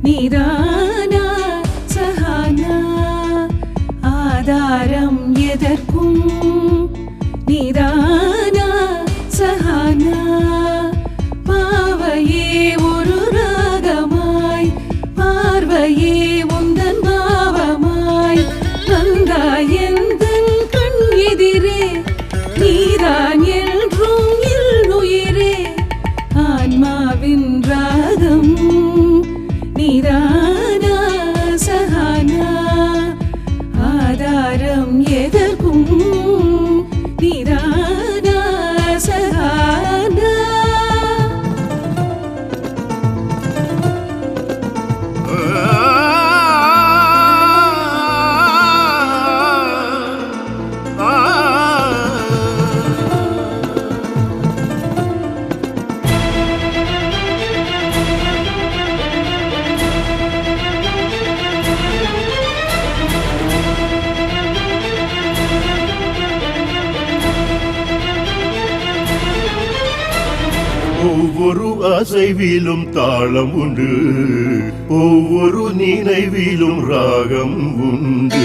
நீதானா சஹானா ஆதாரம் எதற்கும் நீதானா சஹானா பாவையே ஒரு ராகமாய் பார்வையே உந்தன் பாவமாய் வந்தாய் எந்தன் கண் எதிரே நீதான் என்றும் உயிரே ஆன்மாவின் ராகம் நீதானா சஹானா ஆதாரம் எதற்கும் நீதானா சஹானா ஒவ்வொரு அசைவிலும் தாளம் உண்டு, ஒவ்வொரு நினைவிலும் ராகம் உண்டு.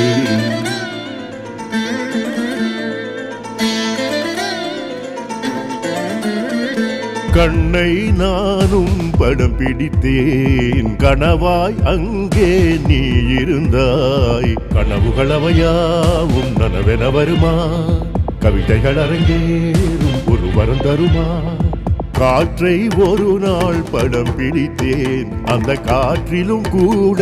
கண்ணை நானும் படம் பிடித்தேன், கனவாய் அங்கே நீ இருந்தாய். கனவுகளவையாவும் நனவென வருமா, கவிதைகள் அரங்கேறும் ஒரு வரம் தருமா. காற்றை ஒரு நாள் படம் பிடித்தேன், அந்த காற்றிலும் கூட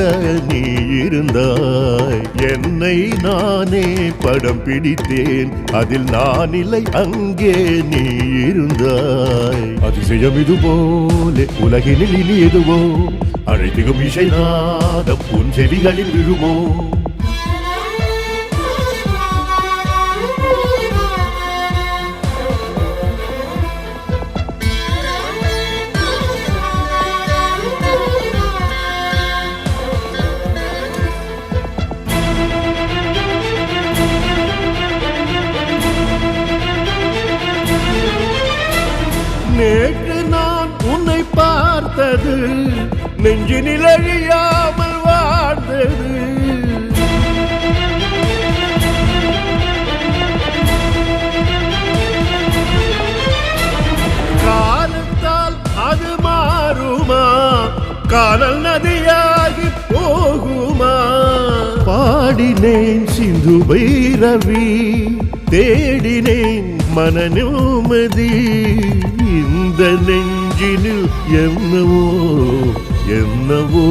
நீ இருந்தாய். என்னை நானே படம் பிடித்தேன், அதில் நான் இல்லை அங்கே நீ இருந்தாய். அதிசயம் இது போல உலகினில் இனி எதுவோ, அழைத்திடும் இசை நாதம் உன் செவிகளில் விழுமோ. நேற்று நான் உன்னை பார்த்தது நெஞ்சினில் அழியாமல் வாழ்ந்தது. காலத்தால் அது மாறுமா, காதல் நதியாகி போகுமா. பாடினேன் சிந்து பைரவி, தேடினேன் மன நிம்மதி. இந்த நெஞ்சினில் என்னவோ என்னவோ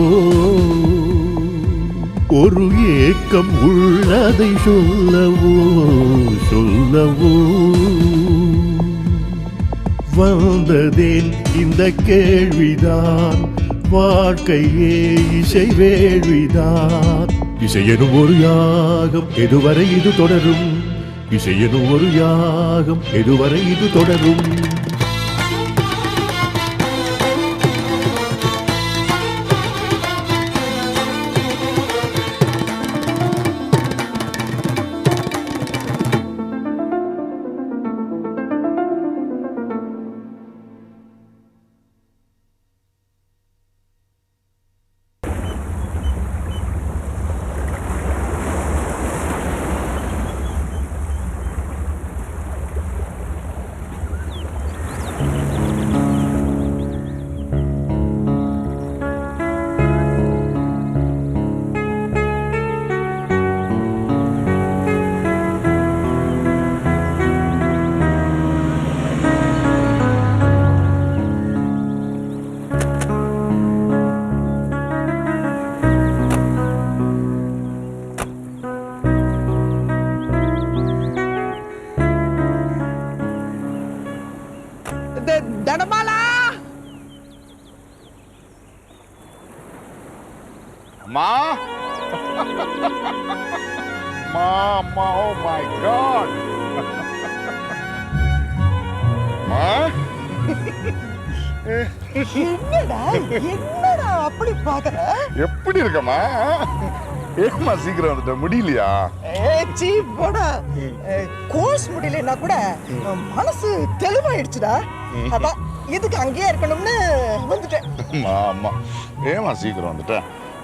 ஒரு ஏக்கம் உள்ளதை சொல்லவோ சொல்லவோ. வந்ததேன் இந்த கேள்விதான், வாழ்க்கையே இசை வேள்விதான். இசையெனும் ஒரு யாகம் எதுவரை இது தொடரும், இசையெனும் ஒரு யாகம் எதுவரை இது தொடரும். தனமாலா மா மா ஓ மை காட் மா என்னடா என்னடா அப்படி பாக்குற? எப்படி இருக்கமா? ஏமா சீக்கிரம் வந்துட்ட, முடியலையா? சீ போடா, கோர்ஸ் முடியலன்னா கூட மனசு தெளிவாயிடுச்சுடா. அதான் இதுக்கு அங்கேயே இருக்கணும்னு வந்துட்டேன். ஆமா ஏமா சீக்கிரம் வந்துட்ட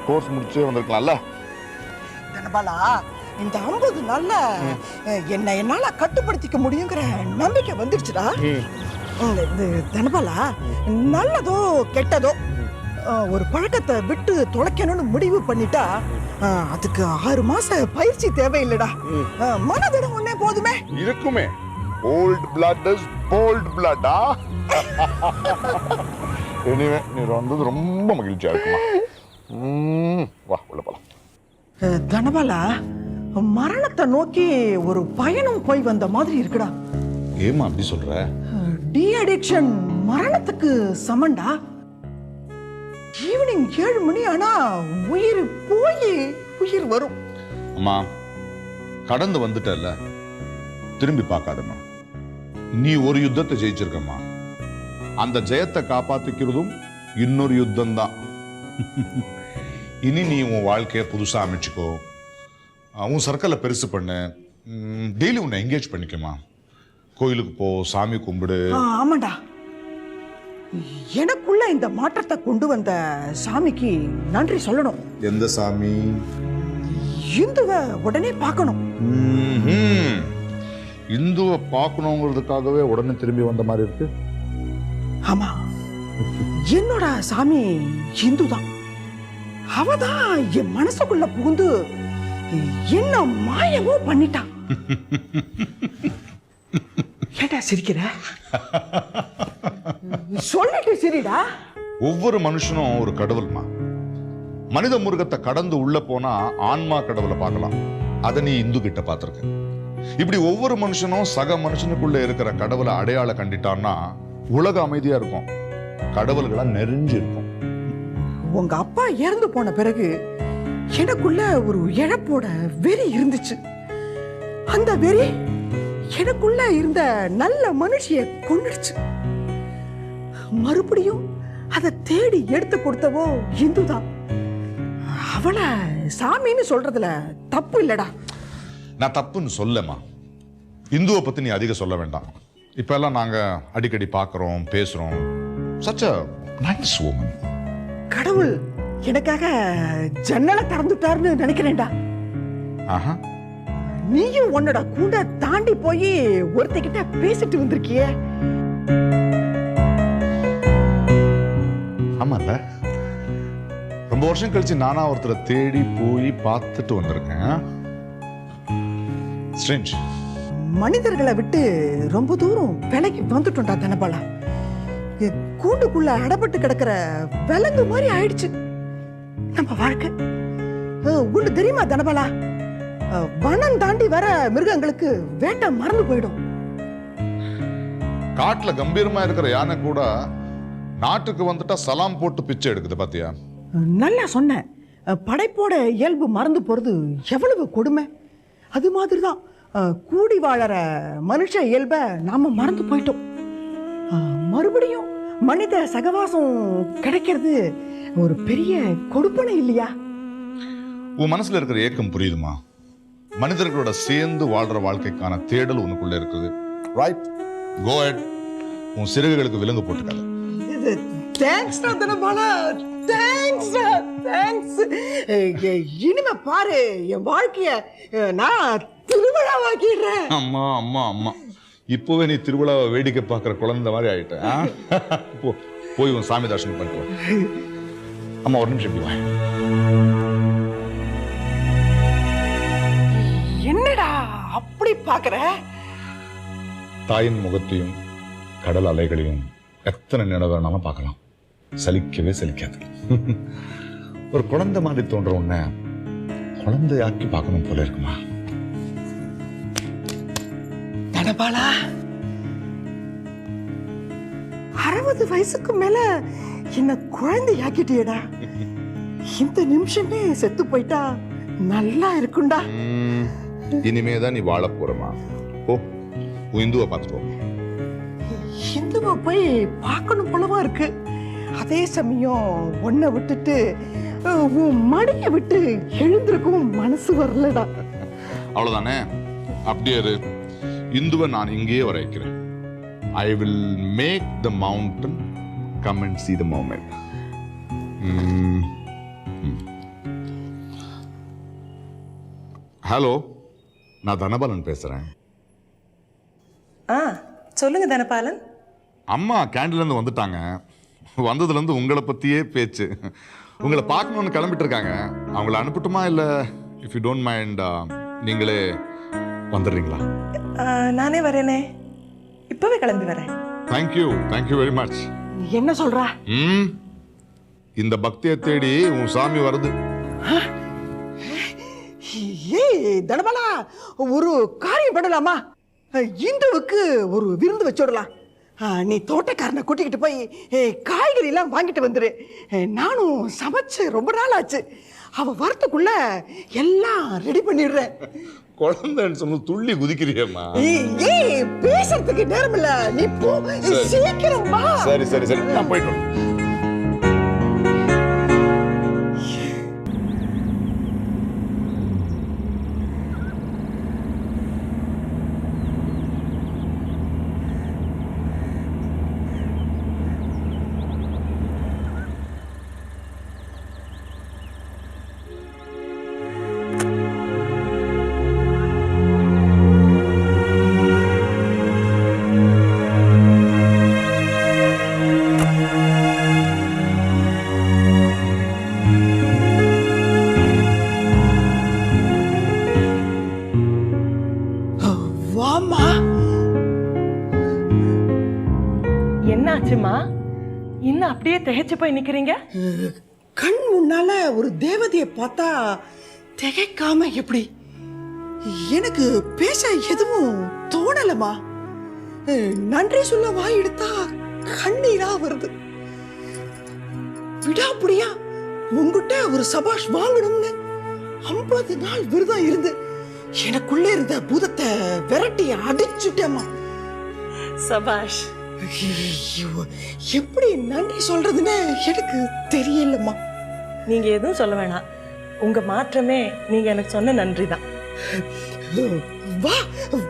கோர்ஸ் முடிச்சே வந்திருக்கலாம்ல. தனபாலா இந்த 50 நாள்ல என்ன என்னால கட்டுப்படுத்திக்க முடியுங்கிற நம்பிக்கை வந்துடுச்சுடா. இது தனபாலா நல்லதோ கெட்டதோ ஒரு பழக்கத்தை விட்டு தொலைக்கணும்னு முடிவு பண்ணிட்டா அதுக்கு 6 மாச பயிற்சி தேவையில்லடா. மனதிடம் ஒண்ணே போதுமே. இருக்குமே. ஓல்ட் பிளட் இஸ் போல்ட் பிளட்டா. எனிவே நீ வந்தது ரொம்ப மகிழ்ச்சியா இருக்குமா. வா உள்ள போலாம். தனபாலா மரணத்தை நோக்கி ஒரு பயணம் போய் வந்த மாதிரி இருக்குடா. ஏமா அப்படி சொல்ற? டி அடிக்ஷன் மரணத்துக்கு சமண்டா. ஈவினிங் 7 மணி ஆனா உயிர் போய் உயிர் வரும். அம்மா கடந்து வந்துட்டல்ல, திரும்பி பார்க்காதம்மா. நீ ஒரு யுத்தத்தை ஜெயிச்சிருக்கம்மா. அந்த ஜெயத்தை காப்பாத்திக்கிறதும் இன்னொரு யுத்தம் தான். இனி நீ உன் வாழ்க்கையை புதுசா அமைச்சுக்கோ. உன் சர்க்கிளை பெருசு பண்ணு. டெய்லி உன்னை என்கேஜ் பண்ணிக்கமா. கோயிலுக்கு போ, சாமி கும்பிடு. ஆமாண்டா, எனக்குள்ள இந்த மாற்றத்தை கொண்டு வந்த சாமிக்கு நன்றி சொல்லணும். எந்த சாமி? இந்துவை உடனே பார்க்கணும். இந்துவை பார்க்கணுங்கிறதுக்காகவே உடனே திரும்பி வந்த மாதிரி இருக்கு. ஆமா, என்னோட சாமி இந்து தான். அவதான் என் மனசுக்குள்ள புகுந்து என்ன மாயமோ பண்ணிட்டான். ஏடா சிரிக்கிற? சொல்லிட்டு சரிடா. ஒவ்வொரு மனுஷனும் ஒரு கடவுள்மா. மனித முருகத்தை கடந்து உள்ள போனா ஆன்மா கடவுளை பார்க்கலாம். அதை நீ இந்து கிட்ட பார்த்திருக்க. இப்படி ஒவ்வொரு மனுஷனும் சக மனுஷனுக்குள்ள இருக்கிற கடவுளை அடையாள கண்டிட்டான்னா உலக அமைதியா இருக்கும், கடவுள்களா நெறிஞ்சு இருக்கும். உங்க அப்பா இறந்து போன பிறகு எனக்குள்ள ஒரு இழப்போட வெறி இருந்துச்சு. அந்த வெறி எனக்குள்ள இருந்த நல்ல மனுஷிய கொன்னுடுச்சு. மறுபடியும் அதை தேடி எடுத்து கொடுத்தவோ இந்துதான். அவளை சாமின்னு சொல்றதுல தப்பு இல்லடா. நான் தப்புன்னு சொல்லமா. இந்துவை பத்தி நீ அதிகம் சொல்ல வேண்டாம். இப்ப எல்லாம் நாங்க அடிக்கடி பாக்குறோம், பேசுறோம். such a nice woman. கடவுள் எனக்காக ஜன்னலை திறந்துட்டாருன்னு நினைக்கிறேன்டா. ஆஹா, நீயும் உன்னோட கூட தாண்டி போய் ஒருத்தகிட்ட பேசிட்டு வந்திருக்கியே. ஆமால, ரொம்ப வருஷம் கழிச்சு நானா ஒருத்தரை தேடி போய் பார்த்துட்டு வந்திருக்கேன். ஸ்ட்ரேஞ்ச். மனிதர்களை விட்டு ரொம்ப தூரம் விலகி வந்துட்டோம்டா தனபாலா. கூண்டுக்குள்ள அடப்பட்டு கிடக்கிற விலங்கு மாதிரி ஆயிடுச்சு நம்ம வாழ்க்கை. ஒண்ணு தெரியுமா தனபாலா, வனம் தாண்டி வர மிருகங்களுக்கு வேட்டை மறந்து போயிடும். காட்டுல கம்பீரமா இருக்கிற யானை கூட நாட்டுக்கு வந்துட்டா சலாம் போட்டு பிச்சை எடுக்குது பாத்தியா? நல்லா சொன்ன. படைப்போட இயல்பு மறந்து போறது எவ்வளவு கொடுமை. அது மாதிரிதான் கூடி வாழற மனுஷ இயல்ப நாம மறந்து போயிட்டோம். மறுபடியும் மனித சகவாசம் கிடைக்கிறது ஒரு பெரிய கொடுப்பனை இல்லையா? உன் மனசுல இருக்கிற ஏக்கம் புரியுதுமா. மனிதர்களோட சேர்ந்து வாழ்ற வாழ்க்கைக்கான தேடல் உனக்குள்ள இருக்குது. Right, go ahead. உன் சிறகுகளுக்கு விலங்கு போட்டுக்காத. தேங்க்ஸ் தனபாலா, தேங்க்ஸ் தேங்க்ஸ். இனிமே பாரு, என் வாழ்க்கைய நான் திருவிழாவாக்கிடுறேன். அம்மா அம்மா அம்மா, இப்போவே நீ திருவிழாவை வேடிக்கை பார்க்குற குழந்தை மாதிரி ஆயிட்ட. போய் உன் சாமி தரிசனம் பண்ணிட்டு வா. அம்மா ஒரு நிமிஷம் இப்படி வா. என்னடா அப்படி பாக்குற? தாயின் முகத்தையும் கடல் அலைகளையும் எத்தனை நினைவு வேணாலும் பார்க்கலாம், சலிக்கவே சலிக்காது. ஒரு குழந்தை மாதிரி தோன்ற உன்னை குழந்தையாக்கி பார்க்கணும் போல இருக்குமா? தனபாலா, 60 வயசுக்கு மேல என்ன குழந்தையாக்கிட்டியடா. இந்த நிமிஷமே செத்து போயிட்டா நல்லா இருக்கும்டா. இனிமேதான் நீ வாழ போறமா. போ, இந்துவை பார்த்துட்டு வா. இந்துவை போய் பார்க்கணும் போலவா இருக்கு. அதே சமயம் ஒன்ன விட்டுட்டு உன் மடிய விட்டு எழுந்திருக்கும் மனசு வரலடா. அவ்வளவுதானே, அப்படியே இரு. இந்துவை நான் இங்கேயே வர வைக்கிறேன். I will make the mountain come and see the moment. Hello, நான் தனபாலன் பேசுறேன். சொல்லுங்க தனபாலன். அம்மா கேண்டீன்லேருந்து வந்துட்டாங்க. வந்ததுலேருந்து உங்களை பற்றியே பேச்சு. உங்களை பார்க்கணுன்னு கிளம்பிட்டு இருக்காங்க. அவங்கள அனுப்பட்டுமா, இல்லை இஃப் யூ டோன்ட் மைண்ட் நீங்களே வந்துடுறீங்களா? நானே வரேனே, இப்பவே கிளம்பி வரேன். Thank you very much. என்ன சொல்றா? இந்த பக்தியை தேடி உன் சாமி வருது. ஏய் தனபாலா, ஒரு காரியம் பண்ணலாமா? இந்துவுக்கு ஒரு விருந்து வச்சுடலாம். நீ தோட்டக்காரனை கூட்டிக்கிட்டு போய் காய்கறி எல்லாம் வாங்கிட்டு வந்துரு. நானும் சமைச்சு ரொம்ப நாள் ஆச்சு. அவ வரத்துக்குள்ள எல்லாம் ரெடி பண்ணிடுறேன். குழந்தைன்னு சொன்ன துள்ளி குதிக்கிறியம்மா. ஏய் பேசுறதுக்கு நேரம் இல்ல, நீ போ சீக்கிரம் வா. சரி நான் போயிட்டு. என்னாச்சுமா? இன்னும் அப்படியே திகைச்சு போய் நிக்கிறீங்க? கண் முன்னால ஒரு தேவதையை பார்த்தா திகைக்காம எப்படி? எனக்கு பேச எதுவும் தோணலமா. நன்றி சொல்ல வாய் எடுத்தா கண்ணீரா வருது. விடாப்புடியா உங்ககிட்ட ஒரு சபாஷ் வாங்கணும்னு 50 நாள் விரதம் இருந்து எனக்குள்ள இருந்த பூதத்தை விரட்டி அடிச்சுட்டேம்மா. சபாஷ். எப்படி நன்றி சொல்றதுன்னு எனக்கு தெரியலம்மா. நீங்க எதுவும் சொல்ல வேணாம். உங்க மாற்றமே நீங்க எனக்கு சொன்ன நன்றி தான். வா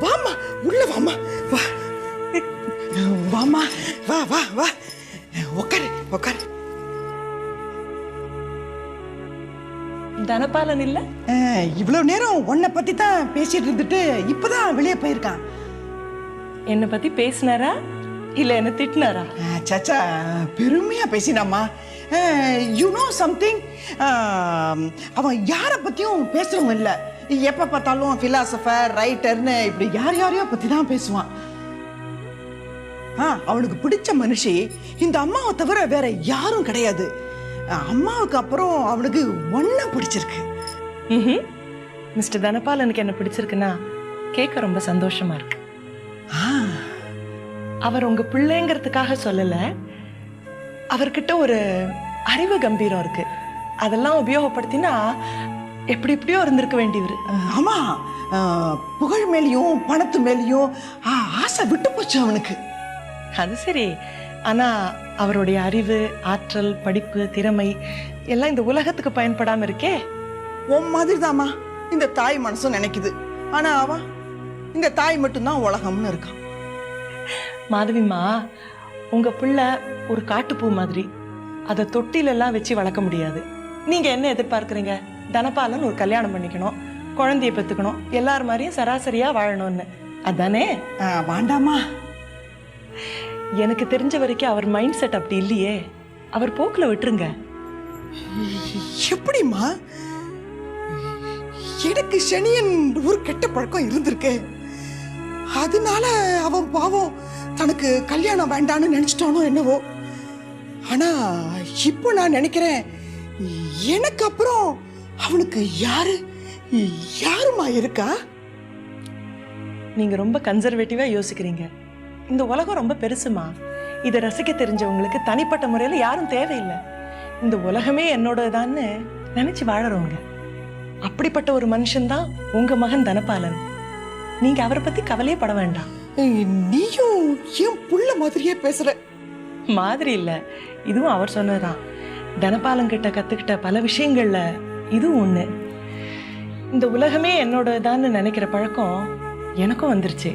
வாமா, உள்ள வாமா, வா வாமா, வா வா வா, உட்காரு உட்காரு. தனபாலன் இல்ல? இவ்வளவு நேரம் உன்னை பத்தி தான் பேசிட்டு இருந்துட்டு இப்பதான் வெளியே போயிருக்கான். என்னை பத்தி பேசினாரா இல்ல என்ன திட்டினாரா? சச்சா, பெருமையா பேசினாமா. யூ நோ சம்திங், அவன் யாரை பத்தியும் பேசுறவங்க இல்ல. எப்ப பார்த்தாலும் பிலாசபர், ரைட்டர்னு இப்படி யாரையோ பத்தி தான் பேசுவான். அவனுக்கு பிடிச்ச மனுஷி இந்த அம்மாவை தவிர வேற யாரும் கிடையாது. அம்மாவுக்கு அப்புறம் அவனுக்கு ஒன்ன பிடிச்சிருக்கு. மிஸ்டர் தனபாலனுக்கு என்ன பிடிச்சிருக்குன்னா கேட்க ரொம்ப சந்தோஷமா இருக்கு. அவர் உங்க பிள்ளைங்கிறதுக்காக சொல்லல, அவர்கிட்ட ஒரு அறிவு கம்பீரம் இருக்கு. அதெல்லாம் உபயோகப்படுத்தினா எப்படி எப்படியோ இருந்திருக்க வேண்டியவர். ஆமா, புகழ் மேலேயும் பணத்து மேலேயும் ஆசை விட்டு போச்சு அவனுக்கு. அது சரி, ஆனா அவருடைய அறிவு, ஆற்றல், படிப்பு, திறமை எல்லாம் இந்த உலகத்துக்கு பயன்படாம இருக்கே. உன் மாதிரி தாமா இந்த தாய் மனசும் நினைக்குது. ஆனா அவன் இந்த தாய் மட்டும்தான் உலகம்னு இருக்கான். மாதவிமா, உங்க பிள்ளை ஒரு காட்டுப்பூ மாதிரி. அதை தொட்டிலெல்லாம் வச்சு வளர்க்க முடியாது. நீங்க என்ன எதிர்பார்க்குறீங்க? தனபாலன் ஒரு கல்யாணம் பண்ணிக்கணும், குழந்தைய பெற்றுக்கணும், எல்லார் மாதிரியும் சராசரியா வாழணும்னு, அதானே? வேண்டாமா. எனக்கு தெரிஞ்ச வரைக்கும் அவர் மைண்ட் செட் அப்படி இல்லையே. அவர் போக்குல விட்டுருங்க. எப்படிமா? எனக்கு சனியன் ஒரு கெட்ட பழக்கம் இருந்திருக்கு. அதனால அவன் பாவம் தனக்கு கல்யாணம் வேண்டான்னு நினைச்சிட்டானோ என்னவோ. ஆனா இப்போ நான் நினைக்கிறேன், எனக்கு அப்புறம் அவனுக்கு யாருமா இருக்கா? நீங்க ரொம்ப கன்சர்வேட்டிவா யோசிக்கிறீங்க. இந்த உலகம் ரொம்ப பெருசுமா. இதை ரசிக்க தெரிஞ்சவங்களுக்கு தனிப்பட்ட முறையில யாரும் தேவையில்லை. இந்த உலகமே என்னோடதான்னு நினைச்சு வாழறவங்க. அப்படிப்பட்ட ஒரு மனுஷன் தான் உங்க மகன் தனபாலன். நீங்க அவரை பத்தி கவலையே பட வேண்டாம். நீயும் என் புள்ள மாதிரியே பேசுற. மாதிரி இல்ல, இதுவும் அவர் சொன்னதுதான். தனபாலன் கிட்ட கத்துக்கிட்ட பல விஷயங்கள்ல இதுவும் ஒண்ணு. இந்த உலகமே என்னோடதான்னு நினைக்கிற பழக்கம் எனக்கும் வந்துருச்சு.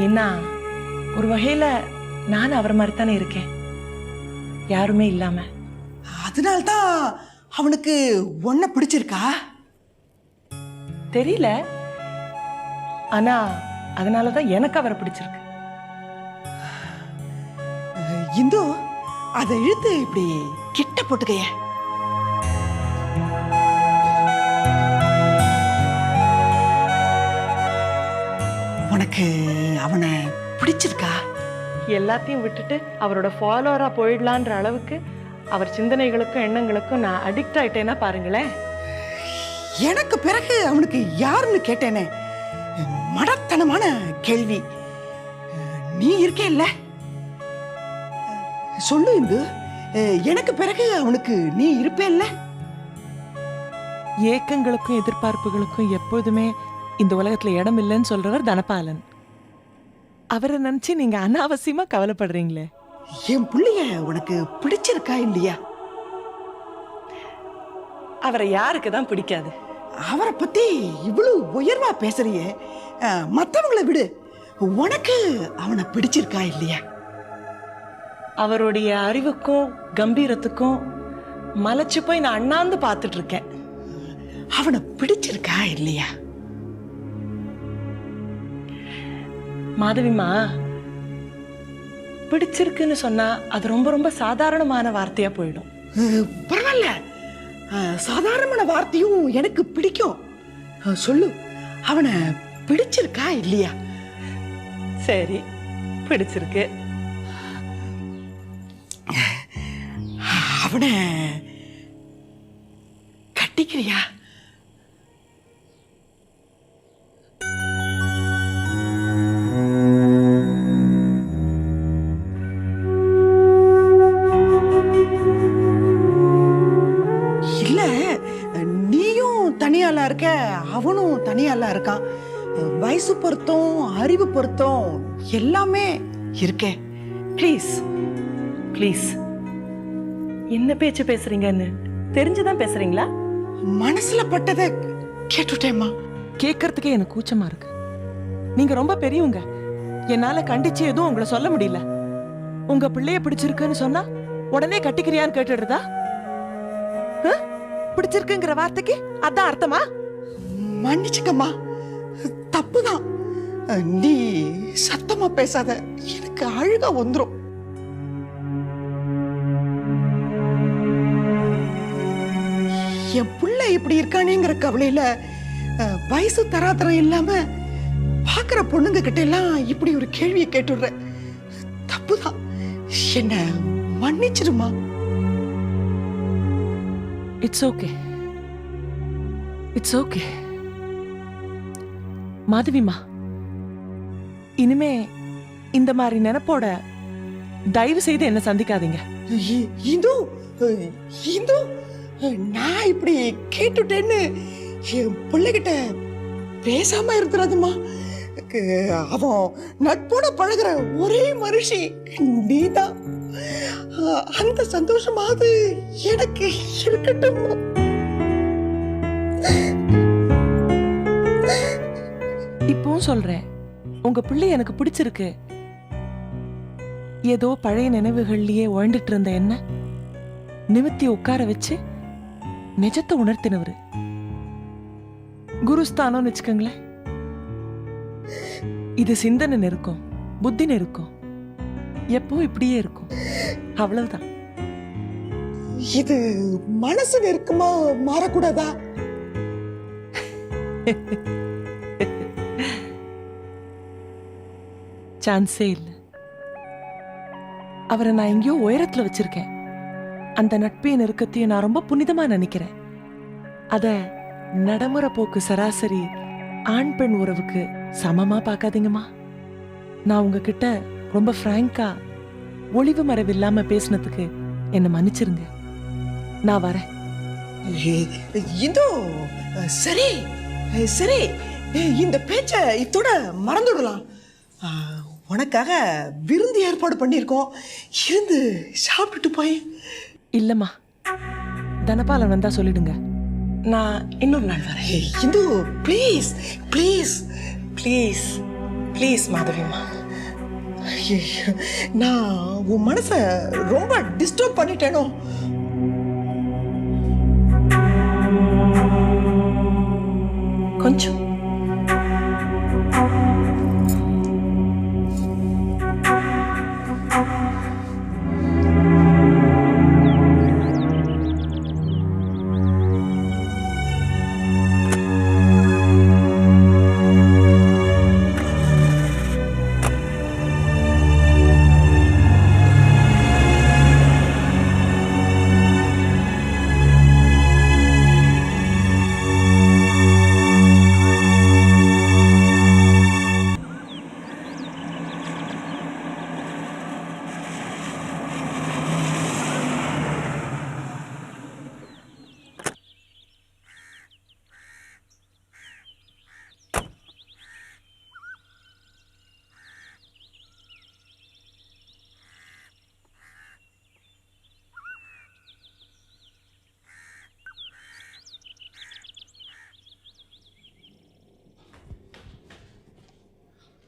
ஏன்னா ஒரு வகையில நான் அவர் மாதிரி தானே இருக்கேன். யாருமே இல்லாம. அதனால்தான் அவனுக்கு உன்னை பிடிச்சிருக்கா? தெரியல, ஆனா அதனாலதான் எனக்கு அவரை பிடிச்சிருக்கு. இந்து, அதை இழுத்து இப்படி கிட்ட போட்டுக்கைய. உனக்கு அவனை பிடிச்சிருக்கா? எல்லாத்தையும் விட்டுட்டு அவரோட ஃபாலோவரா போயிடலான்ற அளவுக்கு அவர் சிந்தனைகளுக்கும் எண்ணங்களுக்கும் நான் அடிக்ட் ஆயிட்டேன்னா பாருங்களேன். எனக்கு பிறகு அவனுக்கு யாருன்னு கேட்டேனே, மடத்தனமான கேள்வி. நீ இருக்கே இல்ல, சொல்லு இந்து, எனக்கு பிறகு அவனுக்கு நீ இருப்பே இல்ல? ஏக்கங்களுக்கும் எதிர்பார்ப்புகளுக்கும் எப்போதுமே இந்த உலகத்துல இடம் இல்லைன்னு சொல்றவர் தனபாலன். அவரை நினைச்சு நீங்க அனாவசியமா கவலைப்படுறீங்களே. என் புள்ளைய உனக்கு பிடிச்சிருக்கா இல்லையா? அவரை யாருக்கு தான் பிடிக்காது? அவரை பத்தி இவ்வளவு உயர்வா பேசுறியே, மத்தவங்களை விடு, உனக்கு அவனை பிடிச்சிருக்கா இல்லையா? அவருடைய அறிவுக்கும் கம்பீரத்துக்கும் மலைச்சு போய் நான் அண்ணாந்து பார்த்துட்டு இருக்கேன். அவனை பிடிச்சிருக்கா இல்லையா? மாதவிமா, பிடிச்சிருக்குன்னு சொன்னா அது ரொம்ப ரொம்ப சாதாரணமான வார்த்தையா போயிடும். பரவாயில்ல, சாதாரணமான வார்த்தையும் எனக்கு பிடிக்கும். சொல்லு, அவனை பிடிச்சிருக்கா இல்லையா? சரி, பிடிச்சிருக்கு. அவனை கட்டிக்கிறியா? இல்ல, நீயும் தனியாளா இருக்க, அவனும் தனியாளா இருக்கான். வயசு பொருத்தம், அறிவு பொருத்தம் எல்லாமே இருக்கே. ப்ளீஸ் ப்ளீஸ், என்ன பேச்சு பேசுறீங்கன்னு தெரிஞ்சுதான் பேசுறீங்களா? மனசுல பட்டதை கேட்டுட்டேம்மா. கேட்கறதுக்கே எனக்கு கூச்சமா இருக்கு. நீங்க ரொம்ப பெரியவங்க, என்னால கண்டிச்சு எதுவும் உங்களை சொல்ல முடியல. உங்க பிள்ளைய பிடிச்சிருக்குன்னு சொன்னா உடனே கட்டிக்கிறியான்னு கேட்டுடுறதா? பிடிச்சிருக்குங்கிற வார்த்தைக்கு அதான் அர்த்தமா? மன்னிச்சுக்கம்மா, தப்புதான். நீ சத்தமா பேசாத, எனக்கு அழுக வந்துரும். என் புள்ள இப்படி இருக்கானேங்கிற கவலையில வயசு தராதரம் இல்லாம பாக்குற பொண்ணுங்க கிட்ட எல்லாம் இப்படி ஒரு கேள்வியை கேட்டுடுற. தப்புதான், என்ன மன்னிச்சிருமா. It's okay, it's okay. மாதவிமா, இனிமே இந்த மாதிரி நினைப்போட தயவு செய்து என்ன சந்திக்காதீங்க. இந்து, இந்து, நான் இப்படி கேட்டுட்டேன்னு என் பிள்ளைகிட்ட பேசாம இருந்துடாதுமா. அவன் நட்போட பழகுற ஒரே மனுஷி நீதான். அந்த சந்தோஷமாவது எனக்கு இருக்கட்டும். இப்பவும் சொல்றேன், உங்க பிள்ளை எனக்கு பிடிச்சிருக்கு. ஏதோ பழைய நினைவுகள்லயே வாழ்ந்துட்டு இருந்த என்ன நிமித்தி உட்கார வச்சு நிஜத்தை உணர்த்தினவரு. குருஸ்தானம்னு வச்சுக்கோங்களேன். இது சிந்தனை நெருக்கம், புத்தி நெருக்கம், எப்போ இப்படியே இருக்கும். அவ்வளவுதான். இது மனசு நெருக்கமா மாறக்கூடாதா? சான்ஸே இல்லை. அவரை நான் எங்கேயோ உயரத்துல வச்சிருக்கேன். அந்த நட்பையும் நெருக்கத்தையும் நான் ரொம்ப புனிதமா நினைக்கிறேன். அத நடைமுறை போக்கு சராசரி ஆண் பெண் உறவுக்கு சமமா பார்க்காதீங்கம்மா. நான் உங்ககிட்ட ரொம்ப பிராங்கா ஒளிவு மறைவு இல்லாம பேசினதுக்கு என்ன மன்னிச்சிருங்க. நான் வரேன். இதோ சரி சரி, இந்த பேச்ச இத்தோட மறந்துடலாம். உனக்காக விருந்து ஏற்பாடு பண்ணியிருக்கோம், இருந்து சாப்பிட்டுட்டு போய். இல்லம்மா, தனபாலன் வந்தா சொல்லிடுங்க, நான் இன்னொரு நாள் வரேன். Indu, please please please please மாதவிமா, ஐயையோ, நான் உன் மனசை ரொம்ப டிஸ்டர்ப் பண்ணிட்டேனோ? கொஞ்சம்.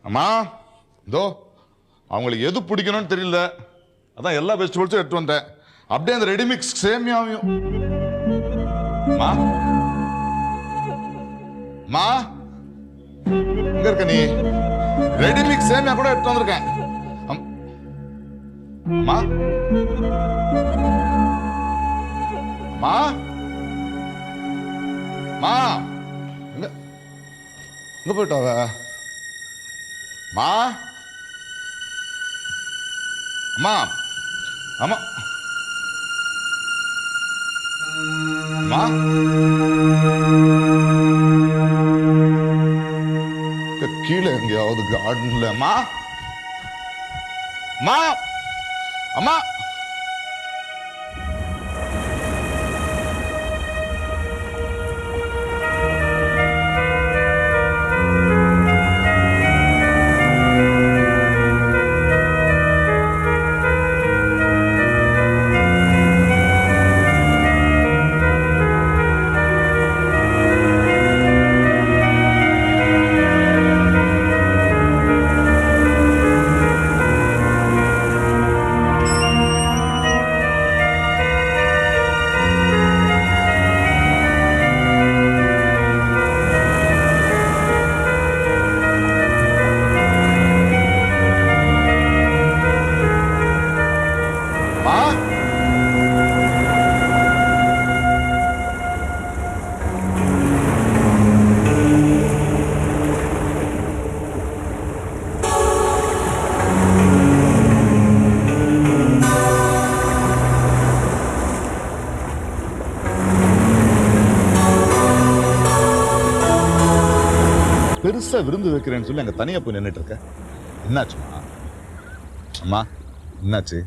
அம்மா இதோ அவங்களுக்கு எது பிடிக்கணும்னு தெரியல, அதான் எல்லா வெஜிடபிள்ஸும் எடுத்து வந்தேன். அப்படியே அந்த ரெடிமிக்ஸ் சேமியாவையும். மா மா எங்க இருக்க நீ? ரெடிமிக்ஸ் சேமியா கூட எடுத்து வந்திருக்கேன். அம்மா மா மா எங்க எங்க போயிட்டாவ? மா அம்மா அம்மா அம்மா கீழே எங்கேயாவது கார்டன்ல? அம்மா அம்மா அம்மா பெருசா விருந்து வைக்கிறேன்னு சொல்லி அங்க தனியா போய் நின்றுட்டு இருக்க. என்னாச்சுமா? அம்மா என்னாச்சு?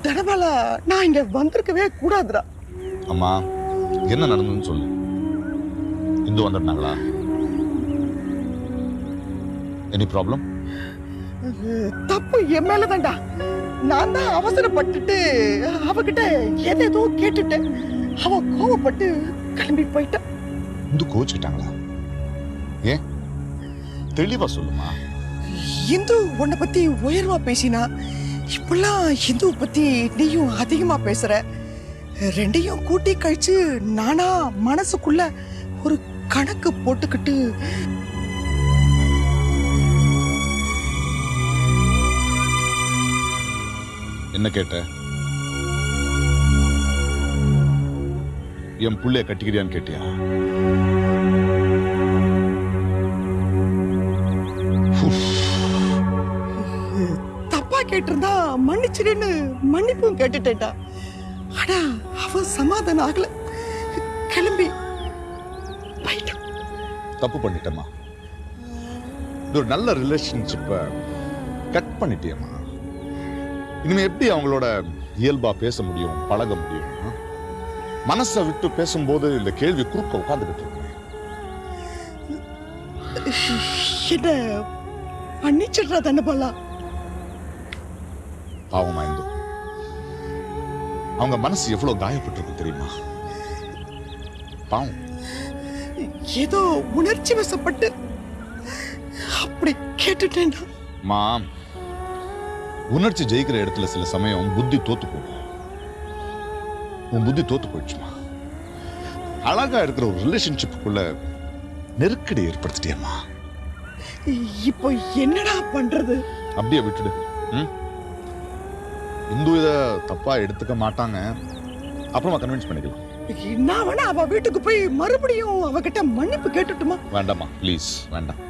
தனபாலா, நான் இங்க வந்திருக்கவே கூடாதுடா. அம்மா என்ன நடந்ததுன்னு சொல்லு. இந்து வந்துட்டாங்களா? Any problem? தப்பு என் மேலதான்டா. நான் தான் அவசரப்பட்டுட்டு அவகிட்ட ஏதேதோ கேட்டுட்டேன். அவ கோவப்பட்டு கிளம்பி போயிட்டான். இந்து கோச்சுக்கிட்டாங்களா? ஏன் தெளிவா சொல்லுமா. இந்து உன்னை பத்தி உயர்வா பேசினா, இப்பெல்லாம் இந்துவை பத்தி நீயும் அதிகமா பேசுற. ரெண்டையும் கூட்டி கழிச்சு நானா மனசுக்குள்ள ஒரு கணக்கு போட்டுக்கிட்டு என்ன கேட்ட? என் புள்ளைய கட்டிக்கிறியான்னு கேட்டியா? தப்பா கேட்டிருந்தா மன்னிச்சிடுன்னு மன்னிப்பும் கேட்டுட்டேன்டா. ஆனா அவ சமாதானம் ஆகல, கிளம்பி போயிட்டான். தப்பு பண்ணிட்டேம்மா. இது ஒரு நல்ல ரிலேஷன்ஷிப்பை கட் பண்ணிட்டியம்மா. இனிமே எப்படி அவங்களோட இயல்பா பேச முடியும், பழக முடியும்? மனசை விட்டு பேசும்போது இந்த கேள்வி குறுக்க உட்கார்ந்துகிட்டு இருக்கு. என்ன மன்னிச்சிடுறா தனபாலா. பாவமா இந்து, அவங்க மனசு எவ்வளவு காயப்பட்டிருக்கும் தெரியுமா? பாவம். ஏதோ உணர்ச்சி வசப்பட்டு அப்படி கேட்டுட்டேன்டா. மாம், உணர்ச்சி ஜெயிக்கிற இடத்துல சில சமயம் புத்தி தோத்து போகும். உன் புத்தி தோத்து போயிடுச்சுமா. அழகா இருக்கிற ஒரு ரிலேஷன்ஷிப்புக்குள்ள நெருக்கடி ஏற்படுத்திட்டியம்மா. இப்போ என்னடா பண்றது? அப்படியே விட்டுடு. இந்து இத தப்பா எடுத்துக்க மாட்டாங்க, அப்புறமா கன்வின்ஸ் பண்ணிக்கலாம். நான் வேணா அவ வீட்டுக்கு போய் மறுபடியும் அவகிட்ட மன்னிப்பு கேட்டுட்டுமா? வேண்டாமா, ப்ளீஸ் வேண்டாம்.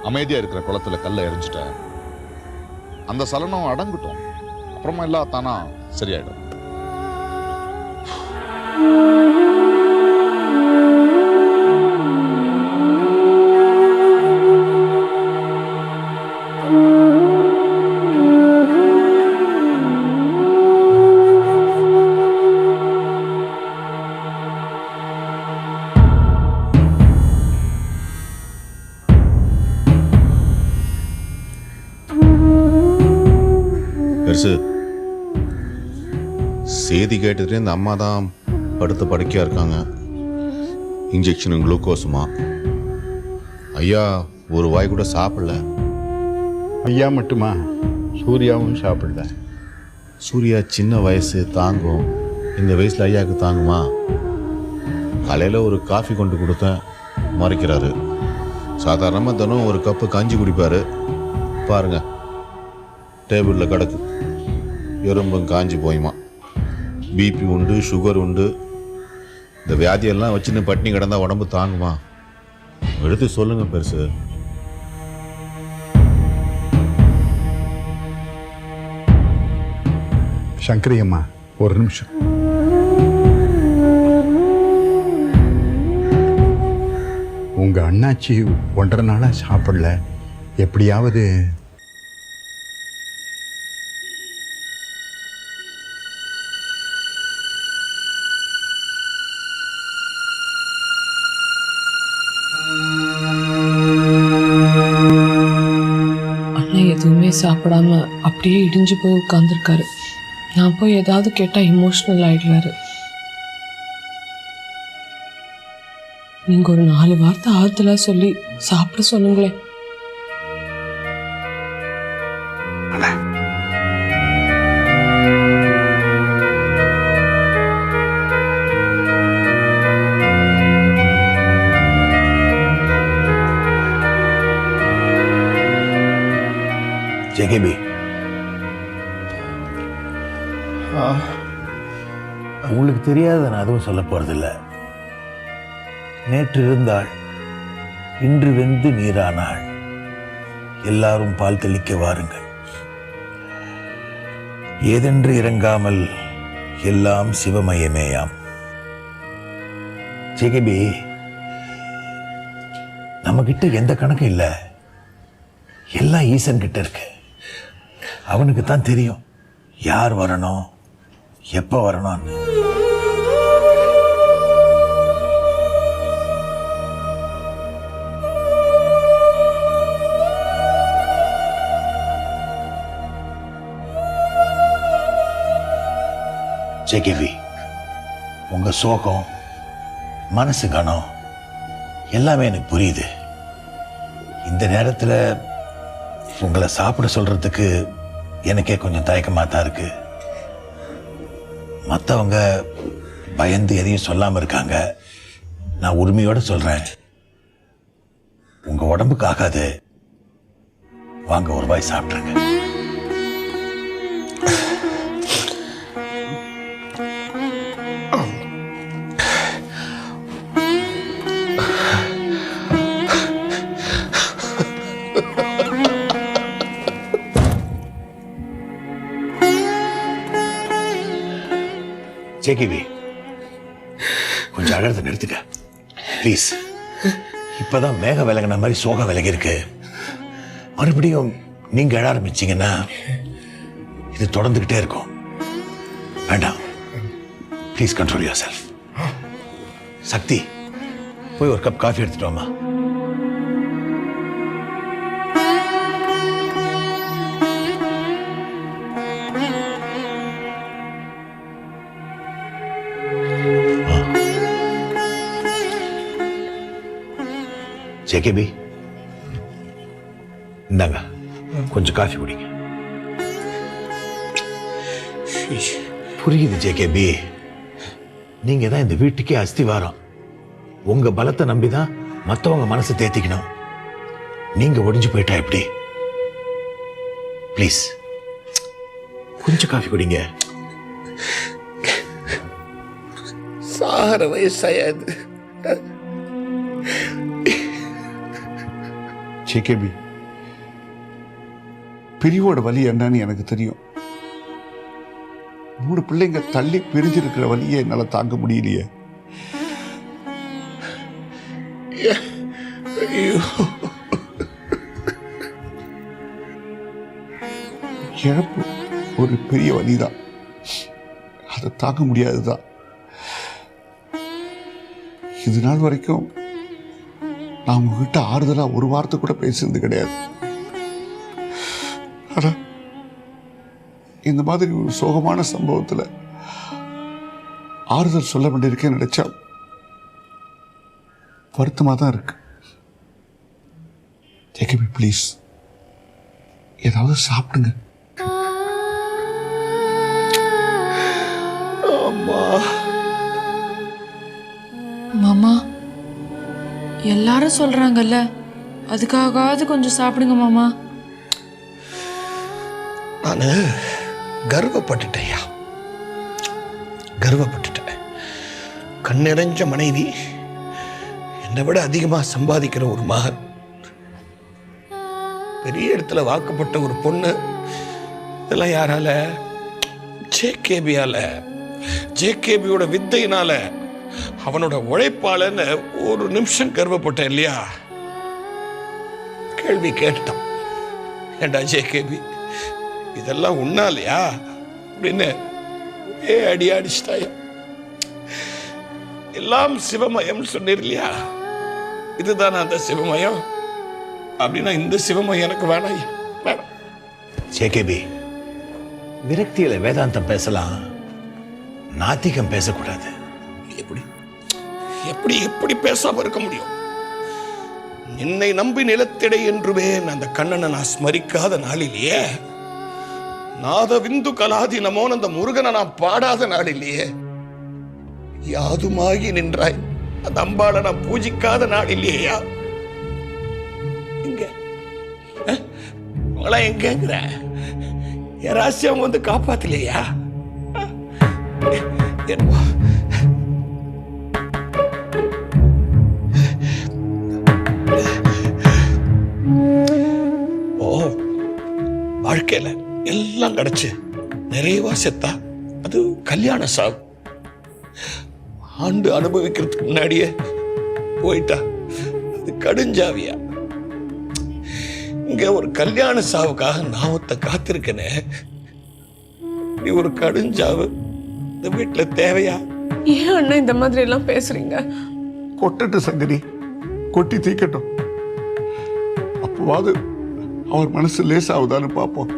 அமைதியா இருக்கிற குளத்துல கல்ல எரிஞ்சிட்ட, அந்த சலனம் அடங்கட்டும், அப்புறமா எல்லாம் தானா சரியாயிடும். பெருசு, செய்தி கேட்டுட்டு இந்த அம்மா தான் படுத்த படுக்கையாக இருக்காங்க. இன்ஜெக்ஷனும் குளுக்கோஸுமா. ஐயா ஒரு வாய் கூட சாப்பிடல. ஐயா மட்டுமா? சூர்யாவும் சாப்பிடல. சூர்யா சின்ன வயசு, தாங்கும். இந்த வயசில் ஐயாவுக்கு தாங்குமா? காலையில் ஒரு காஃபி கொண்டு கொடுத்தேன், மறைக்கிறாரு. சாதாரணமாக தினம் ஒரு கப்பு கஞ்சி குடிப்பார். பாருங்க, டேபிளில் கிடக்கு. எறும்பும் காஞ்சி போயுமா. பிபி உண்டு, சுகர் உண்டு. இந்த வியாதியெல்லாம் வச்சுன்னு பட்டினி கிடந்தா உடம்பு தாங்குமா? எடுத்து சொல்லுங்க பெருசு. சங்கரி அம்மா, ஒரு நிமிஷம். உங்க அண்ணாச்சி 1.5 நாளா சாப்பிடல. எப்படியாவது எதுவுமே சாப்பிடாம அப்படியே இடிஞ்சு போய் உட்கார்ந்துருக்காரு. நான் போய் ஏதாவது கேட்டா இமோஷனல் ஆயிடுறாரு. நீங்க ஒரு 4 வார்த்தை ஆறுதலா சொல்லி சாப்பிட சொல்லுங்களேன். ஜெகபி, உங்களுக்கு தெரியாத நான் அதுவும் சொல்ல போறதில்ல. நேற்று இருந்தாள், இன்று வெந்து நீரானாள். எல்லாரும் பால் தெளிக்க வாருங்கள். ஏதென்று இறங்காமல் எல்லாம் சிவமயமேயாம். ஜெகபி, நம்ம கிட்ட எந்த கணக்கும் இல்லை. எல்லாம் ஈசன் கிட்ட இருக்கு. அவனுக்கு தான் தெரியும் யார் வரணும், எப்ப வரணும்னு. ஜெகவி, உங்க சோகம், மனசு கனம் எல்லாமே எனக்கு புரியுது. இந்த நேரத்தில் உங்களை சாப்பிட சொல்றதுக்கு எனக்கே கொஞ்சம் தயக்கமாக தான் இருக்கு. மற்றவங்க பயந்து எதையும் சொல்லாமல் இருக்காங்க. நான் உரிமையோடு சொல்றேன், உங்க உடம்புக்கு ஆகாது. வாங்க, ஒரு வாய் சாப்பிட்ருங்க. ஜெகவி, கொஞ்சம் அழகத்தை நிறுத்துக்க ப்ளீஸ். இப்பதான் மேக விலகின மாதிரி சோகம் விலகி இருக்கு. மறுபடியும் நீங்க எழ ஆரம்பிச்சீங்கன்னா இது தொடர்ந்துகிட்டே இருக்கும். வேண்டாம், ப்ளீஸ் கண்ட்ரோல் யுவர் செல்ஃப். சக்தி, போய் ஒரு கப் காஃபி எடுத்துட்டு வாமா. ஜேகேபி, இந்தாங்க கொஞ்சம் காஃபி குடிங்க. புரியுது ஜேகேபி, நீங்க தான் இந்த வீட்டுக்கே அஸ்திவாரம். உங்க பலத்தை நம்பிதான் மற்றவங்க மனசை தேத்திக்கணும். நீங்க ஒடிஞ்சு போயிட்டா எப்படி? ப்ளீஸ் கொஞ்சம் காஃபி குடிங்க. சாகர வயசாயாது. ஜேகேபி, பிரிவோட வலி என்னன்னு எனக்கு தெரியும். 3 பிள்ளைங்க தள்ளி பிரிஞ்சிருக்கிற வலியை என்னால தாங்க முடியலையே. இழப்பு ஒரு பெரிய வலிதான், அதை தாங்க முடியாதுதான். இது நாள் வரைக்கும் நான் உங்ககிட்ட ஆறுதலா ஒரு வார்த்தை கூட பேசுறது கிடையாது. ஆனா இந்த மாதிரி ஒரு சோகமான சம்பவத்துல ஆறுதல் சொல்ல வேண்டியிருக்கேன்னு நினைச்சா வருத்தமா தான் இருக்கு. ஜேகேபி ப்ளீஸ் ஏதாவது சாப்பிடுங்க. மாமா, எல்லாரும் சொல்றாங்கல்ல, அதுக்காகவாவது கொஞ்சம் சாப்பிடுங்க மாமா. நான் கர்வப்பட்டுட்டேயா, கர்வப்பட்டுட்டேன். கண்ணிறைஞ்ச மனைவி, என்னை விட அதிகமாக சம்பாதிக்கிற ஒரு மகன், பெரிய இடத்துல வாக்கப்பட்ட ஒரு பொண்ணு, இதெல்லாம் யாரால? ஜேகேபியால, ஜேகேபியோட வித்தையினால, அவனோட உழைப்பாளன்னு ஒரு நிமிஷம் கர்வப்பட்டேன் இல்லையா? கேள்வி கேட்டான், ஏண்டா ஜேகேபி இதெல்லாம் உன்னாலையா அப்படின்னு அடி அடிச்சிட்டாயா. எல்லாம் சிவமயம் சொன்னீர் இல்லையா? இதுதான் அந்த சிவமயம் அப்படின்னா இந்த சிவமயம் எனக்கு வேணாம், வேணாம். ஜேகேபி, விரக்தியில வேதாந்தம் பேசலாம், நாத்திகம் பேசக்கூடாது. எப்படி எப்படி எப்படி பேசாம இருக்க முடியும்? என்னை நம்பி நிலத்திடை என்றுவேன் அந்த கண்ணனை நான் ஸ்மரிக்காத நாளிலேயே, நாத விந்து கலாதி நமோன் அந்த முருகனை நான் பாடாத நாளிலேயே, யாதுமாகி நின்றாய் அந்த அம்பாளை நான் பூஜிக்காத நாளிலேயா? இங்க உங்களா எங்கிற என் ராசியம் வந்து காப்பாத்தலையா? வாழ்க்கையில எல்லாம் கிடைச்சு நிறைவா செத்தா அது கல்யாண சாவு. ஆண்டு அனுபவிக்கிறதுக்கு முன்னாடியே போயிட்டா அது கடுஞ்சாவியா. இங்க ஒரு கல்யாண சாவுக்காக நான் ஒத்த காத்திருக்கேனே, நீ ஒரு கடுஞ்சாவு இந்த வீட்டுல தேவையா? ஏன் அண்ணா இந்த மாதிரி எல்லாம் பேசுறீங்க? கொட்டட்டு சங்கரி, கொட்டி தீக்கட்டும். அப்போவாது அவர் மனசு லேசாகுதான்னு பார்ப்போம்.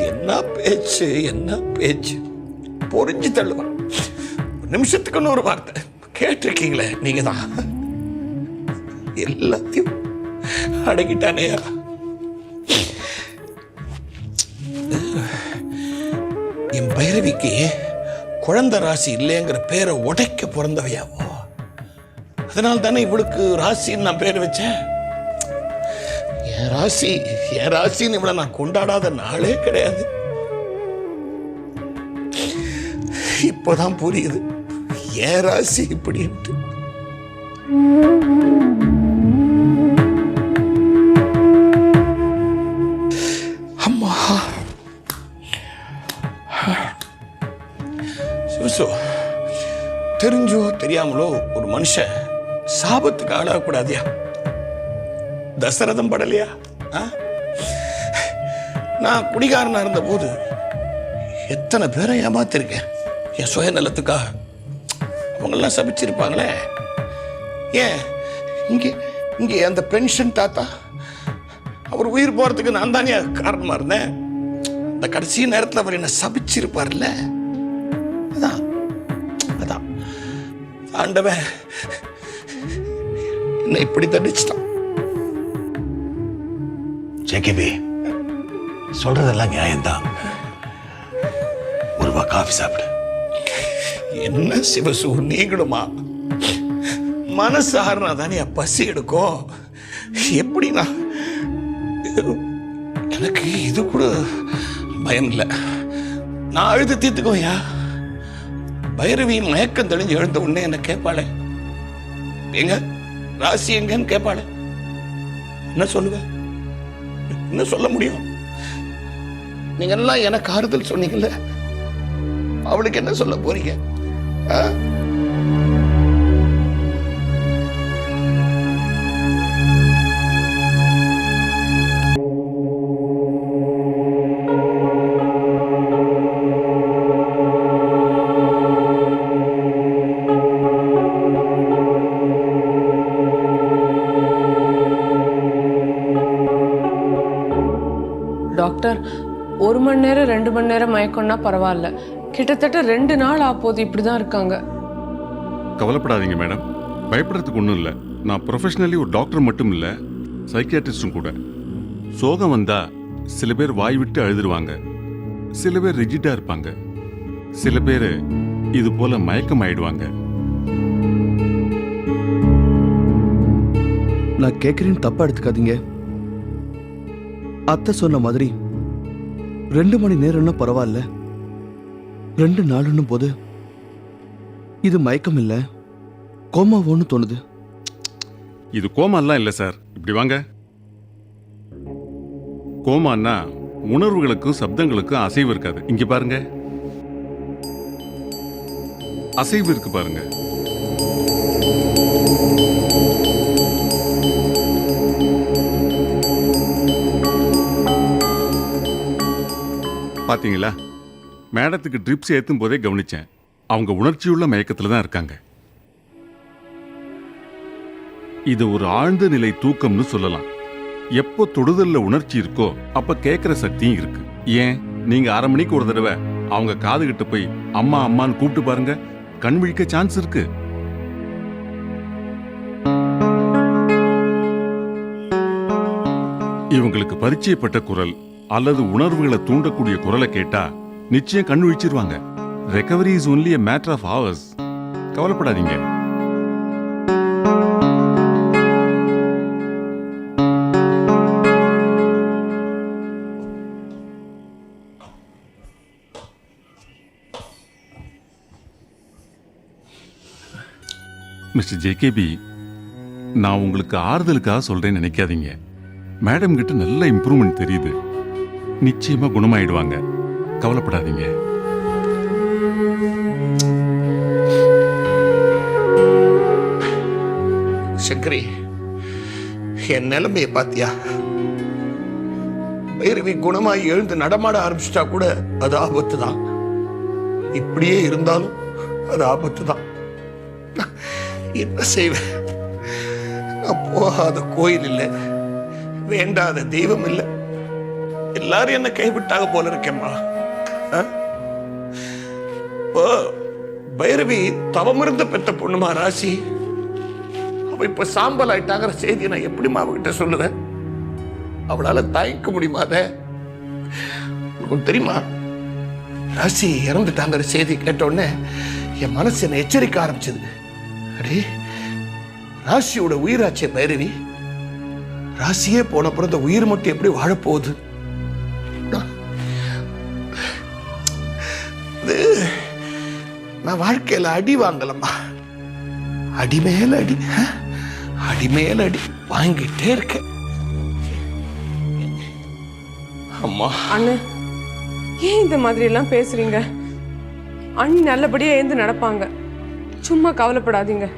என்ன பேச்சு, என்ன பேச்சு, பொறிஞ்சு தள்ளுவான். நிமிஷத்துக்கு 100 வார்த்தை கேட்டிருக்கீங்களே நீங்க தான். எல்லாத்தையும் அடக்கிட்டானேயா. என் பைரவிக்கு குழந்தை ராசி இல்லைங்கிற பேரை உடைக்க பிறந்தவையாவோ, அதனால தானே இவளுக்கு ராசின்னு நான் பேர் வச்சேன். என் ராசின்னு இவளை நான் கொண்டாடாத நாளே கிடையாது. இப்போதான் புரியுது என் ராசி இப்படின்ட்டு. அம்மா சிவசோ, தெரிஞ்சோ தெரியாமலோ ஒரு மனுஷன் சாபத்துக்கு ஆளாகக்கூடாதியா? தசரதம் படலையா? நான் குடிகாரனா இருந்த போது எத்தனை பேரை ஏமாத்திருக்கேன் என் சுயநலத்துக்காக. அவங்கெல்லாம் சபிச்சிருப்பாங்களே. ஏன் இங்கே அந்த பென்ஷன் தாத்தா, அவர் உயிர் போறதுக்கு நான் தானே காரணமா இருந்தேன். அந்த கடைசி நேரத்தில் அவர் என்ன சபிச்சிருப்பார்ல. அதான் ஆண்டவன் என்ன இப்படி தண்டிச்சிட்டான். ஜேகேபி, சொல்றதெல்லாம் நியாயம்தான். ஒரு ரூபா காஃபி சாப்பிடு. என்ன சிவசு நீங்களுமா? மனசு ஆறுனா தானே பசி எடுக்கும். எப்படின்னா எனக்கு இது கூட பயம் இல்லை. நான் அழுது தீர்த்துக்கோயா. பைரவி மயக்கம் தெளிஞ்சு எழுந்த உடனே என்ன கேட்பாளே, எங்க ராசி எங்கன்னு கேட்பாளே. என்ன சொல்லுவேன்? என்ன சொல்ல முடியும்? நீங்க எல்லாம் எனக்கு ஆறுதல் சொன்னீங்கல்ல, அவளுக்கு என்ன சொல்ல போறீங்க? டாக்டர், 1 மணி நேரம் 2 மணி நேரம் மயக்கம்னா பரவாயில்ல, கிட்டத்தட்ட 2 நாள் ஆப்போது இப்படிதான் இருக்காங்க. கவலைப்படாதீங்க மேடம், பயப்படுறதுக்கு ஒன்றும் இல்லை. நான் ப்ரொஃபஷனலி ஒரு டாக்டர் மட்டும் இல்லை, சைக்கியாட்ரிஸ்டும் கூட. சோகம் வந்தா சில பேர் வாய் விட்டு அழுதுருவாங்க, சில பேர் ரிஜிட்டா இருப்பாங்க, சில பேர் இது போல மயக்கம் ஆயிடுவாங்க. நான் கேட்குறேன்னு தப்பா எடுத்துக்காதீங்க. அத்தை சொன்ன மாதிரி 2 மணி நேரம்னா பரவாயில்ல, 2 நாளுன்னும் போது இது மயக்கம் இல்லை, கோமாவோன்னு தோணுது. இது கோமாலாம் இல்லை சார், இப்படி வாங்க. கோமான்னா உணர்வுகளுக்கும் சப்தங்களுக்கும் அசைவு இருக்காது. இங்க பாருங்க, அசைவு இருக்கு பாருங்க. பாத்தீங்களா? மேடத்துக்கு ட்ரிப்ஸ் ஏத்தும் போதே கவனிச்சேன், அவங்க உணர்ச்சியுள்ள மயக்கத்துல தான் இருக்காங்க. இது ஒரு ஆழ்ந்த நிலை தூக்கம்னு சொல்லலாம். எப்போ தொடுதல்ல உணர்ச்சி இருக்கோ அப்ப கேட்கிற சக்தியும் இருக்கு. ஏன், நீங்க 1/2 மணிக்கு ஒரு தடவை அவங்க காது கிட்ட போய் அம்மா அம்மான்னு கூப்பிட்டு பாருங்க, கண் விழிக்க சான்ஸ் இருக்கு. இவங்களுக்கு பரிச்சயப்பட்ட குரல் அல்லது உணர்வுகளை தூண்டக்கூடிய குரலை கேட்டா நிச்சயம் கண் விழிச்சிருவாங்க. Recovery is only a matter of hours. கவலைப்படாதீங்க. மிஸ்டர் ஜேகேபி, நான் உங்களுக்கு ஆறுதலுக்காக சொல்றேன்னு நினைக்காதீங்க. மேடம் கிட்ட நல்ல இம்ப்ரூவ்மெண்ட் தெரியுது, நிச்சயமா குணமாயிடுவாங்க. கவலைப்படாதீங்க. சங்கரி, என் நிலைமையை பாத்தியா? பைரவி குணமாய் எழுந்து நடமாட ஆரம்பிச்சிட்டா கூட அது ஆபத்து தான். இப்படியே இருந்தாலும் அது ஆபத்து தான். என்ன செய்வேன்? நான் போகாத கோயில் இல்லை, வேண்டாத தெய்வம் இல்லை, எல்லாரும் என்ன கைவிட்டாக போல இருக்கேம்மா. பைரவி தவமிருந்த பெற்ற பொண்ணுமா ராசி. அவ இப்ப சாம்பல் ஆயிட்டாங்கிற செய்தியை நான் எப்படிமா அவகிட்ட சொல்லுவேன்? அவளால தாய்க்க முடியுமா? அத உனக்கு தெரியுமா? ராசி இறந்துட்டாங்கிற செய்தி கேட்ட உடனே என் மனசு என்ன எச்சரிக்க ஆரம்பிச்சது. அடே, ராசியோட உயிராச்சே பைரவி. ராசியே போன அப்புறம் இந்த உயிர் மட்டும் எப்படி வாழப்போகுது? நான் வாழ்க்கையில அடி வாங்கலம்மா, அடி மேல அடி, அடி மேல அடி வாங்கிட்டே இருக்கேன். அம்மா, அண்ணே, ஏன் இந்த மாதிரி எல்லாம் பேசுறீங்க? அண்ணி நல்லபடியா எழுந்து நடப்பாங்க, சும்மா கவலைப்படாதீங்க.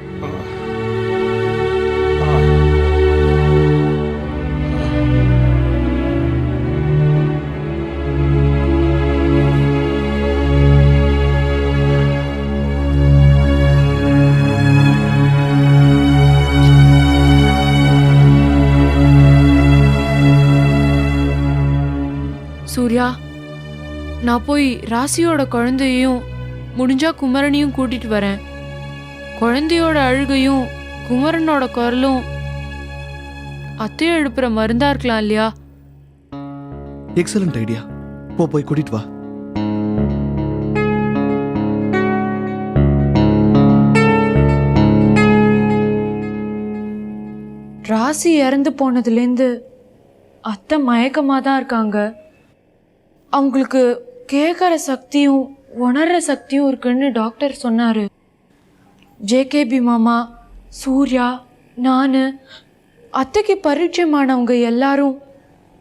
சூர்யா, நான் போய் ராசியோட குழந்தையும் முடிஞ்சா குமரனையும் கூட்டிட்டு வரேன். குழந்தையோட அழுகையும் குமரனோட குரலும் அத்தையை எழுப்புற மருந்தா இருக்கலாம் இல்லையா? Excellent idea. போய் கூட்டிட்டு வா. ராசி இறந்து போனதுலேருந்து அத்தை மயக்கமாக தான் இருக்காங்க. அவங்களுக்கு கேட்குற சக்தியும் உணர்ற சக்தியும் இருக்குன்னு டாக்டர் சொன்னார். ஜேகேபி மாமா, சூர்யா, நான், அத்தைக்கு பரிச்சயமானவங்க எல்லாரும்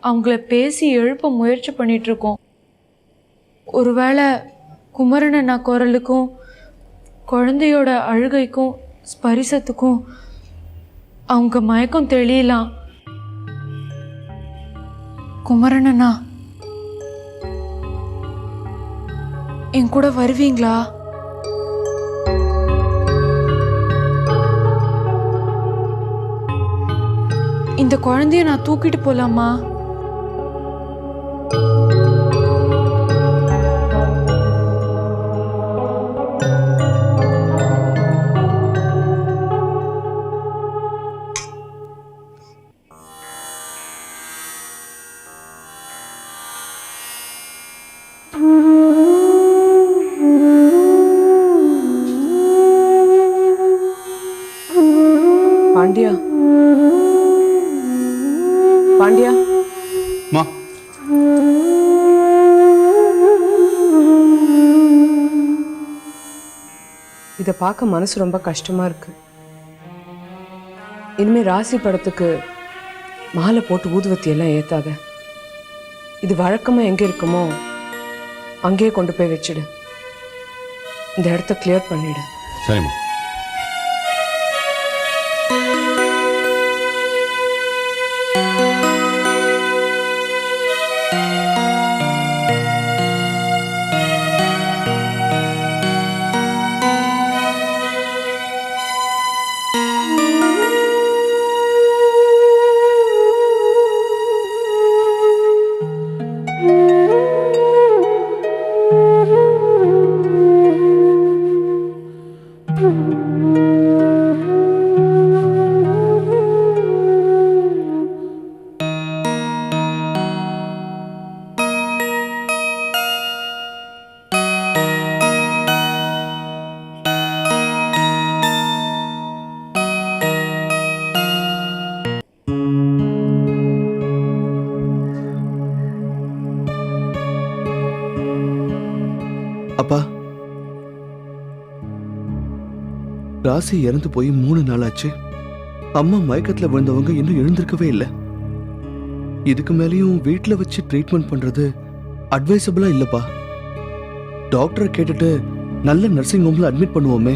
அவங்கள பேசி எழுப்ப முயற்சி பண்ணிகிட்ருக்கோம். ஒருவேளை குமரண்ணா குரலுக்கும் குழந்தையோட அழுகைக்கும் ஸ்பரிசத்துக்கும் அவங்க மயக்கம் தெளியலாம். குமரண்ணா, என் கூட வருவீங்களா? இந்த குழந்தைய நான் தூக்கிட்டு போலாமா? பாண்டியா, பாண்டியா, மா இதை பார்க்க மனசு ரொம்ப கஷ்டமா இருக்கு. இனிமே ராசி படத்துக்கு மாலை போட்டு ஊதுவத்தி எல்லாம் ஏத்தாத. இது வழக்கமா எங்க இருக்குமோ அங்கேயே கொண்டு போய் வச்சிடு. இந்த இடத்த கிளியர் பண்ணிடு. சரிம்மா. அப்பா, ராசி இறந்து போய் 3 நாள் ஆச்சு. அம்மா மயக்கத்துல விழுந்தவங்க இன்னும் எழுந்திருக்கவே இல்லை. இதுக்கு மேலேயும் வீட்டில் வச்சு ட்ரீட்மெண்ட் பண்றது அட்வைசபிளா இல்லப்பா. டாக்டரை கேட்டுட்டு நல்ல நர்சிங் ஹோம்ல அட்மிட் பண்ணுவோமே.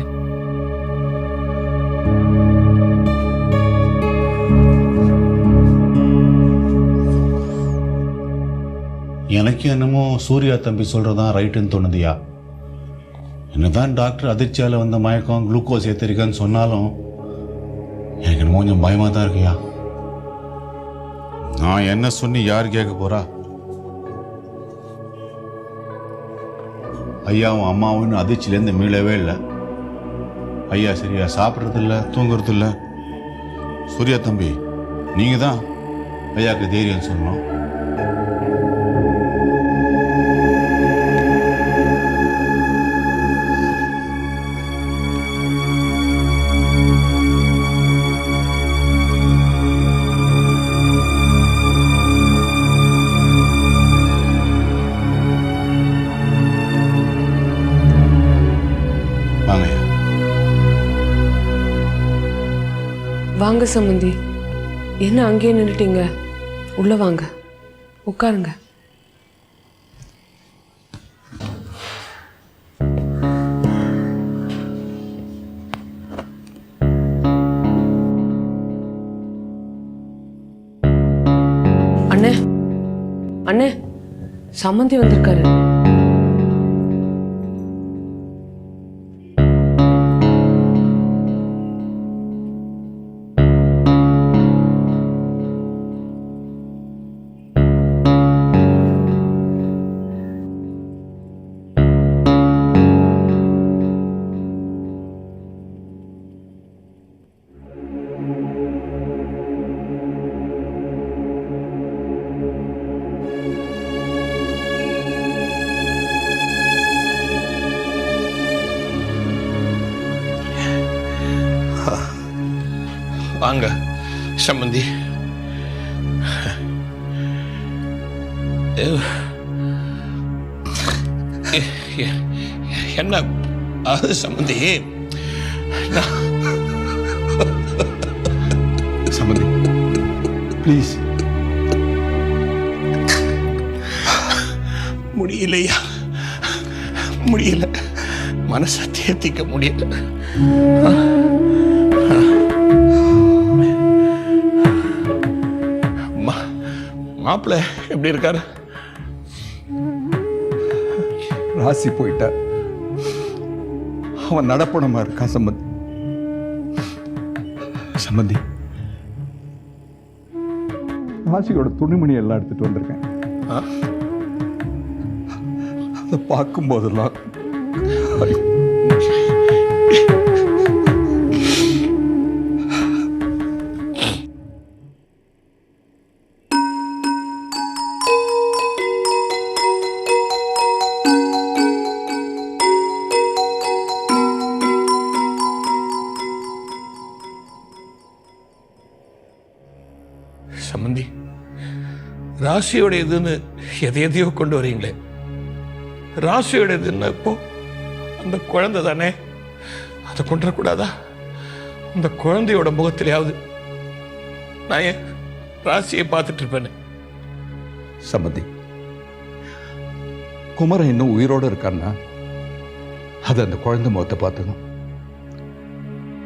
எனக்கு என்னமோ சூர்யா தம்பி சொல்றதான் ரைட்டுன்னு தோணுதியா. என்னதான் டாக்டர் அதிர்ச்சியால் வந்த மயக்கம் குளுக்கோஸ் ஏற்றிருக்கான்னு சொன்னாலும் எனக்கு என்னமோ கொஞ்சம் பயமாக தான் இருக்குயா. நான் என்ன சொன்னி யார் கேட்க போறா? ஐயாவும் அம்மாவும் அதிர்ச்சியிலேருந்து மீளவே இல்லை. ஐயா சரியா சாப்பிட்றதில்ல, தூங்குறதில்ல. சூர்யா தம்பி, நீங்கள் தான் ஐயாவுக்கு தைரியம் சொல்லணும். வாங்க சம்பந்தி, என்ன அங்கேயே நின்றுட்டீங்க? உள்ள வாங்க, உட்காருங்க. அண்ணே, அண்ணே, சம்பந்தி வந்திருக்காரு. வாங்க சம்பந்தி. என்ன அது சம்பந்தி? சம்பந்தி ப்ளீஸ். முடியலையா? முடியல, மனசை தேர்த்திக்க முடியல. மாப்பிள்ள எப்படி இருக்காரு? ராசி போயிட்டா, அவன் நடப்பணமா இருக்கான் சம்பந்தி. சம்பந்தி, ராசியோட துணிமணி எல்லாம் எடுத்துட்டு வந்திருக்கேன். அதை பார்க்கும் போதெல்லாம் சம்பந்தி, ராசியோட இதுன்னு எதையோ கொண்டு வரீங்களே. ராசியோட இதுன்னா இப்போ அந்த குழந்தை தானே, அதை கொண்டுடக்கூடாதா? அந்த குழந்தையோட முகத்திலேயாவது நான் ஏன் ராசியை பார்த்துட்டு இருப்பேன்னு. சம்பந்தி, குமரன் இன்னும் உயிரோட இருக்கான்னா அது அந்த குழந்தை முகத்தை பார்த்துதான்.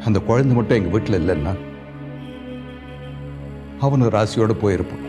அந்த குழந்தை மட்டும் எங்க வீட்டில் இல்லைன்னா அவனு ராசியோட போயிருப்பான்.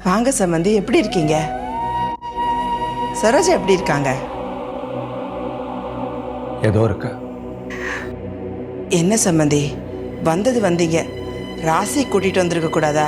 வாங்க சம்பந்தி, எப்படி இருக்கீங்க? சரோஜா எப்படி இருக்காங்க? ஏதோ இருக்கா? என்ன சம்பந்தி, வந்தது வந்தீங்க, ராசி கூட்டிட்டு வந்திருக்க கூடாதா?